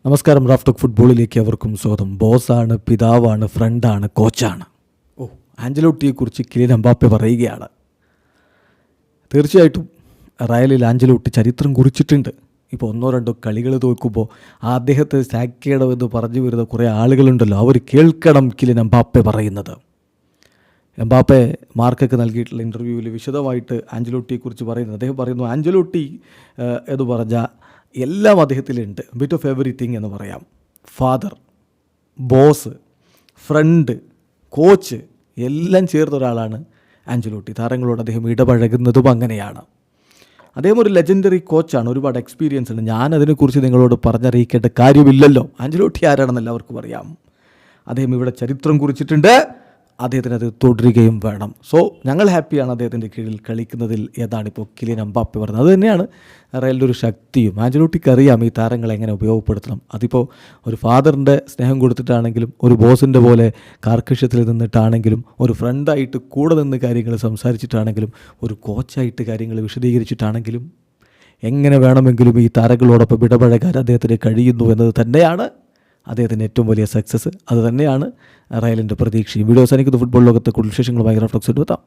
നമസ്കാരം. Raf talk ഫുട്ബോളിലേക്ക് അവർക്കും സ്വാഗതം. ബോസാണ്, പിതാവാണ്, ഫ്രണ്ടാണ്, കോച്ചാണ്. ആഞ്ചലോട്ടിയെക്കുറിച്ച് കിലിയൻ എംബാപ്പെ പറയുകയാണ്. തീർച്ചയായിട്ടും റയലിൽ ആഞ്ചലോട്ടി ചരിത്രം കുറിച്ചിട്ടുണ്ട്. ഇപ്പോൾ 1-2 കളികൾ തോൽക്കുമ്പോൾ അദ്ദേഹത്തെ സാക്ക് ചെയ്യണമെന്ന് പറഞ്ഞു വരുന്ന കുറേ ആളുകളുണ്ടല്ലോ, അവർ കേൾക്കണം കിലിയൻ എംബാപ്പെ പറയുന്നത്. എംബാപ്പെ മാർക്കൊക്കെ നൽകിയിട്ടുള്ള ഇൻ്റർവ്യൂവിൽ വിശദമായിട്ട് ആഞ്ചലോട്ടിയെക്കുറിച്ച് പറയുന്നത്. അദ്ദേഹം പറയുന്നു, ആഞ്ചലോട്ടി എന്ന് പറഞ്ഞാൽ എല്ലാം അദ്ദേഹത്തിലുണ്ട്. ബിറ്റ് ഓഫ് എവറിത്തിങ് എന്ന് പറയാം. ഫാദർ, ബോസ്, ഫ്രണ്ട്, കോച്ച് എല്ലാം ചേർന്ന ഒരാളാണ് ആഞ്ചലോട്ടി. താരങ്ങളോട് അദ്ദേഹം ഇടപഴകുന്നതും അങ്ങനെയാണ്. അദ്ദേഹം ഒരു ലെജൻഡറി കോച്ചാണ്, ഒരുപാട് എക്സ്പീരിയൻസ് ഉണ്ട്. ഞാനതിനെക്കുറിച്ച് നിങ്ങളോട് പറഞ്ഞറിയിക്കേണ്ട കാര്യമില്ലല്ലോ. ആഞ്ചലോട്ടി ആരാണെന്ന് എല്ലാവർക്കും അറിയാം. അദ്ദേഹം ഇവിടെ ചരിത്രം കുറിച്ചിട്ടുണ്ട്. അദ്ദേഹത്തിന് അത് തുടരുകയും വേണം. സോ ഞങ്ങൾ ഹാപ്പിയാണ് അദ്ദേഹത്തിൻ്റെ കീഴിൽ കളിക്കുന്നതിൽ ഏതാണിപ്പോൾ കിലിയൻ എംബാപ്പെ പറഞ്ഞത്. അത് തന്നെയാണ് റയലിൻ്റെ ഒരു ശക്തിയും. ആഞ്ചലോട്ടിക്ക് അറിയാം ഈ താരങ്ങളെ എങ്ങനെ ഉപയോഗപ്പെടുത്തണം. അതിപ്പോൾ ഒരു ഫാദറിൻ്റെ സ്നേഹം കൊടുത്തിട്ടാണെങ്കിലും, ഒരു ബോസിൻ്റെ പോലെ കാർക്കശ്യത്തിൽ നിന്നിട്ടാണെങ്കിലും, ഒരു ഫ്രണ്ടായിട്ട് കൂടെ നിന്ന് കാര്യങ്ങൾ സംസാരിച്ചിട്ടാണെങ്കിലും, ഒരു കോച്ചായിട്ട് കാര്യങ്ങൾ വിശദീകരിച്ചിട്ടാണെങ്കിലും, എങ്ങനെ വേണമെങ്കിലും ഈ താരങ്ങളോടൊപ്പം ഇടപഴകാൻ അദ്ദേഹത്തിന് കഴിയുന്നു എന്നത് തന്നെയാണ് അദ്ദേഹത്തിൻ്റെ ഏറ്റവും വലിയ സക്സസ്. അത് തന്നെയാണ് റയലിൻ്റെ പ്രതീക്ഷയും. വീഡിയോ അവസാനിക്കുന്ന ഫുട്ബോൾ ലോകത്തെ കൂടുതൽ വിശേഷങ്ങളുമായി റാഫ് ടോക്സ് എത്താം.